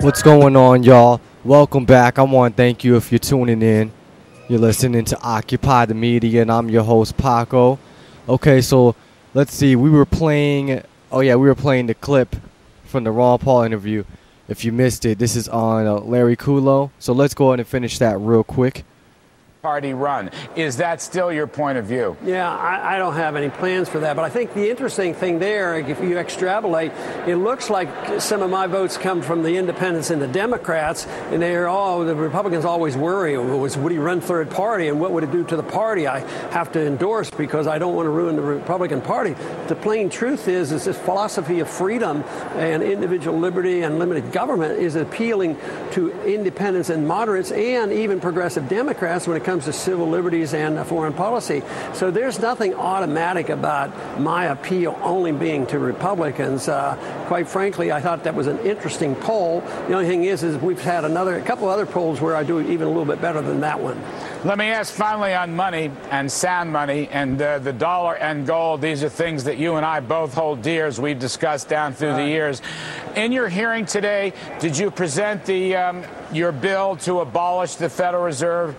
What's going on, y'all? Welcome back. I want to thank you if you're tuning in. You're listening to Occupy the Media, and I'm your host, Paco. Okay, so let's see. We were playing the clip from the Ron Paul interview. If you missed it, this is on Larry Kudlow. So let's go ahead and finish that real quick. Party run. Is that still your point of view? Yeah, I don't have any plans for that. But I think the interesting thing there, if you extrapolate, it looks like some of my votes come from the independents and the Democrats, and the Republicans always worry, would he run third party, and what would it do to the party I have to endorse because I don't want to ruin the Republican Party. The plain truth is this philosophy of freedom and individual liberty and limited government is appealing to independents and moderates and even progressive Democrats when it comes to civil liberties and foreign policy. So there's nothing automatic about my appeal only being to Republicans. Quite frankly, I thought that was an interesting poll. The only thing is we've had a couple other polls where I do even a little bit better than that one. Let me ask finally on money and sound money and the dollar and gold. These are things that you and I both hold dear, as we've discussed down through the years. In your hearing today, did you present your bill to abolish the Federal Reserve?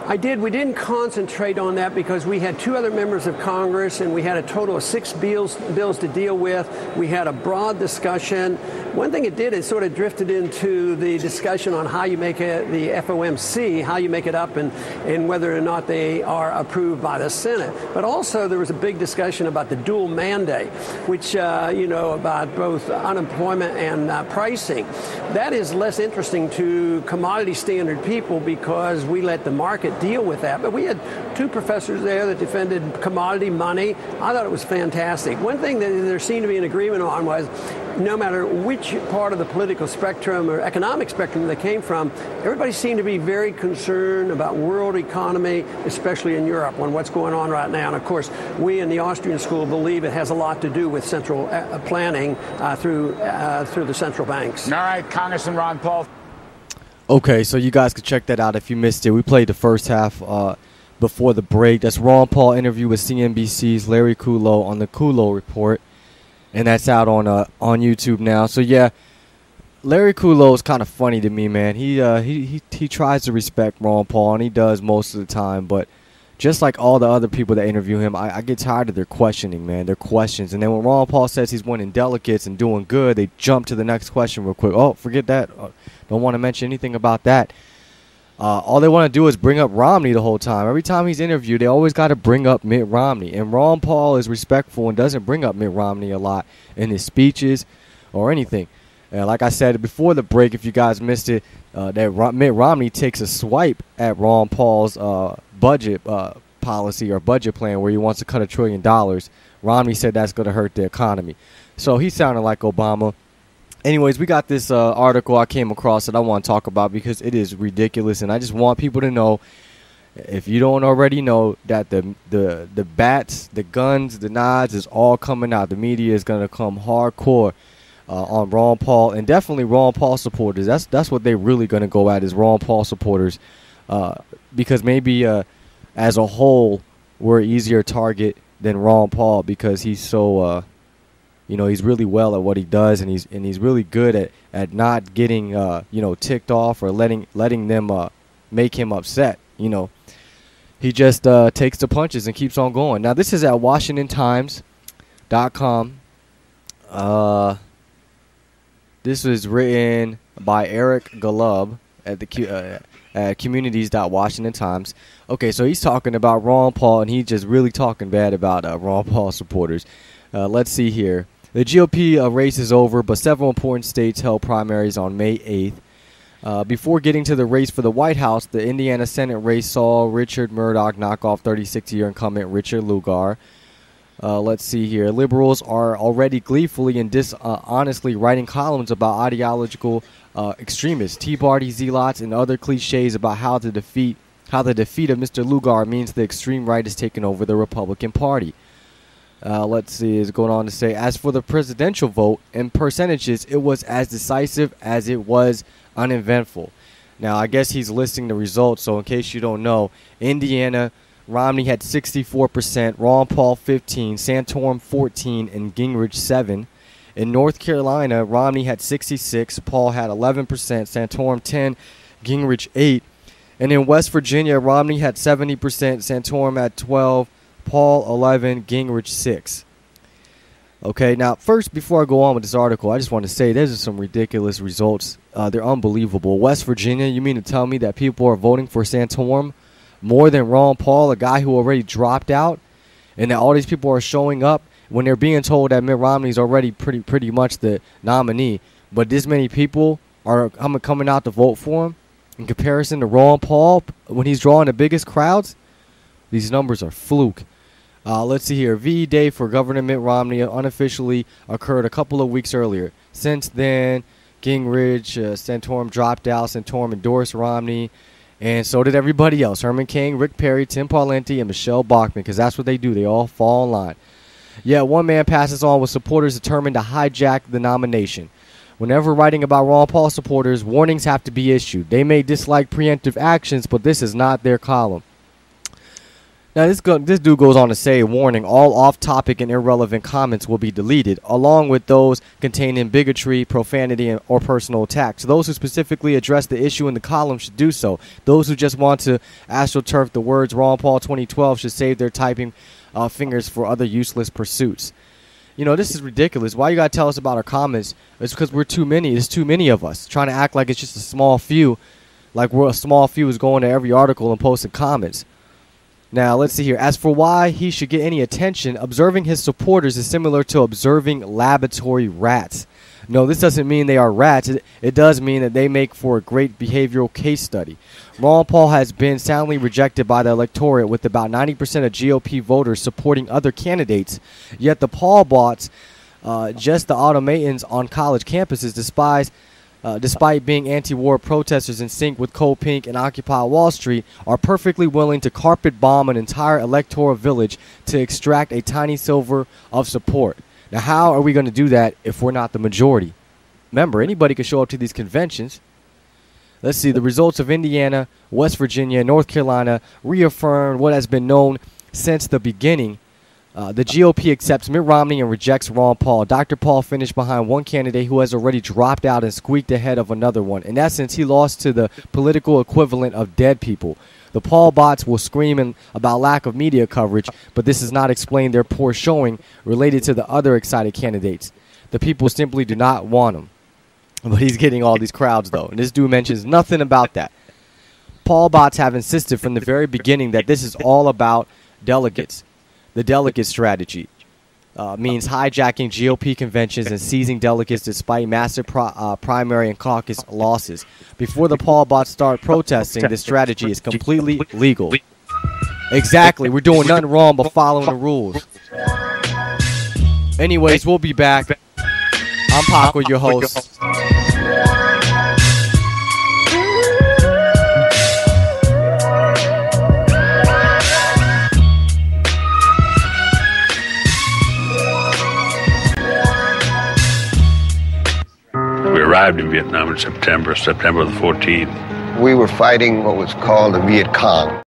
I did. We didn't concentrate on that because we had two other members of Congress and we had a total of 6 bills to deal with. We had a broad discussion. One thing it did is sort of drifted into the discussion on how you make it, the FOMC, how you make it up and whether or not they are approved by the Senate. But also there was a big discussion about the dual mandate, which, about both unemployment and pricing. That is less interesting to commodity standard people because we let the market deal with that. But we had two professors there that defended commodity money. I thought it was fantastic. One thing that there seemed to be an agreement on was no matter which part of the political spectrum or economic spectrum they came from, everybody seemed to be very concerned about world economy, especially in Europe, on what's going on right now. And of course, we in the Austrian school believe it has a lot to do with central planning through the central banks. All right, Congressman Ron Paul. Okay, so you guys can check that out if you missed it. We played the first half before the break. That's Ron Paul interview with CNBC's Larry Kudlow on the Kudlow Report, and that's out on YouTube now. So yeah, Larry Kudlow is kind of funny to me, man. He tries to respect Ron Paul, and he does most of the time. But just like all the other people that interview him, I get tired of their questioning, man. Their questions, and then when Ron Paul says he's winning delegates and doing good, they jump to the next question real quick. Oh, forget that. Don't want to mention anything about that. All they want to do is bring up Romney the whole time. Every time he's interviewed, they always got to bring up Mitt Romney. And Ron Paul is respectful and doesn't bring up Mitt Romney a lot in his speeches or anything. And like I said before the break, if you guys missed it, that Mitt Romney takes a swipe at Ron Paul's budget policy or budget plan where he wants to cut $1 trillion. Romney said that's going to hurt the economy. So he sounded like Obama. Anyways, we got this article I came across that I want to talk about because it is ridiculous, and I just want people to know, if you don't already know, that the bats, the guns, the knives is all coming out. The media is going to come hardcore on Ron Paul, and definitely Ron Paul supporters. That's what they're really going to go at, is Ron Paul supporters, because maybe as a whole we're an easier target than Ron Paul because he's so he's really well at what he does, and he's really good at not getting ticked off or letting them make him upset. He just takes the punches and keeps on going. Now this is at WashingtonTimes.com. This was written by Eric Golub at the communities.washingtontimes. Okay, so he's talking about Ron Paul, and he's just really talking bad about Ron Paul supporters. Let's see here. The GOP race is over, but several important states held primaries on May 8th. Before getting to the race for the White House, the Indiana Senate race saw Richard Murdoch knock off 36-year incumbent Richard Lugar. Let's see here. Liberals are already gleefully and dishonestly writing columns about ideological extremists, Tea Party zealots, and other cliches about how the defeat of Mr. Lugar means the extreme right is taking over the Republican Party. Let's see, it's going on to say, as for the presidential vote, in percentages, it was as decisive as it was uneventful. Now, I guess he's listing the results, so in case you don't know, Indiana, Romney had 64%, Ron Paul 15%, Santorum 14%, and Gingrich 7%. In North Carolina, Romney had 66, Paul had 11%, Santorum 10, Gingrich 8. And in West Virginia, Romney had 70%, Santorum had 12, Paul 11, Gingrich 6. Okay, now first, before I go on with this article, I just want to say these are some ridiculous results. They're unbelievable. West Virginia, you mean to tell me that people are voting for Santorum more than Ron Paul, a guy who already dropped out, and that all these people are showing up when they're being told that Mitt Romney is already pretty much the nominee, but this many people are coming out to vote for him in comparison to Ron Paul when he's drawing the biggest crowds? These numbers are fluke. Let's see here. VE Day for Governor Mitt Romney unofficially occurred a couple of weeks earlier. Since then, Gingrich, Santorum dropped out. Santorum endorsed Romney, and so did everybody else. Herman Cain, Rick Perry, Tim Pawlenty, and Michelle Bachmann, because that's what they do. They all fall in line. Yet one man passes on with supporters determined to hijack the nomination. Whenever writing about Ron Paul supporters, warnings have to be issued. They may dislike preemptive actions, but this is not their column. Now, this dude goes on to say, warning, all off-topic and irrelevant comments will be deleted, along with those containing bigotry, profanity, or personal attacks. Those who specifically address the issue in the column should do so. Those who just want to astroturf the words Ron Paul 2012 should save their typing fingers for other useless pursuits. You know, this is ridiculous. Why you got to tell us about our comments? It's because we're too many. There's too many of us trying to act like it's just a small few, like we're a small few is going to every article and posting comments. Now, let's see here. As for why he should get any attention, observing his supporters is similar to observing laboratory rats. No, this doesn't mean they are rats. It does mean that they make for a great behavioral case study. Ron Paul has been soundly rejected by the electorate, with about 90% of GOP voters supporting other candidates. Yet the Paul bots, just the automatons on college campuses, despite being anti-war protesters in sync with Cold Pink and Occupy Wall Street, are perfectly willing to carpet bomb an entire electoral village to extract a tiny sliver of support. Now, how are we going to do that if we're not the majority? Remember, anybody can show up to these conventions. Let's see. The results of Indiana, West Virginia, North Carolina reaffirmed what has been known since the beginning. The GOP accepts Mitt Romney and rejects Ron Paul. Dr. Paul finished behind one candidate who has already dropped out and squeaked ahead of another one. In essence, he lost to the political equivalent of dead people. The Paul bots will scream about lack of media coverage, but this does not explain their poor showing related to the other excited candidates. The people simply do not want him. But he's getting all these crowds, though, and this dude mentions nothing about that. Paul bots have insisted from the very beginning that this is all about delegates. The delegate strategy means hijacking GOP conventions and seizing delegates despite massive primary and caucus losses. Before the Paul bots start protesting, this strategy is completely legal. Exactly. We're doing nothing wrong but following the rules. Anyways, we'll be back. I'm Paco, your host. We arrived in Vietnam in September the 14th. We were fighting what was called the Viet Cong.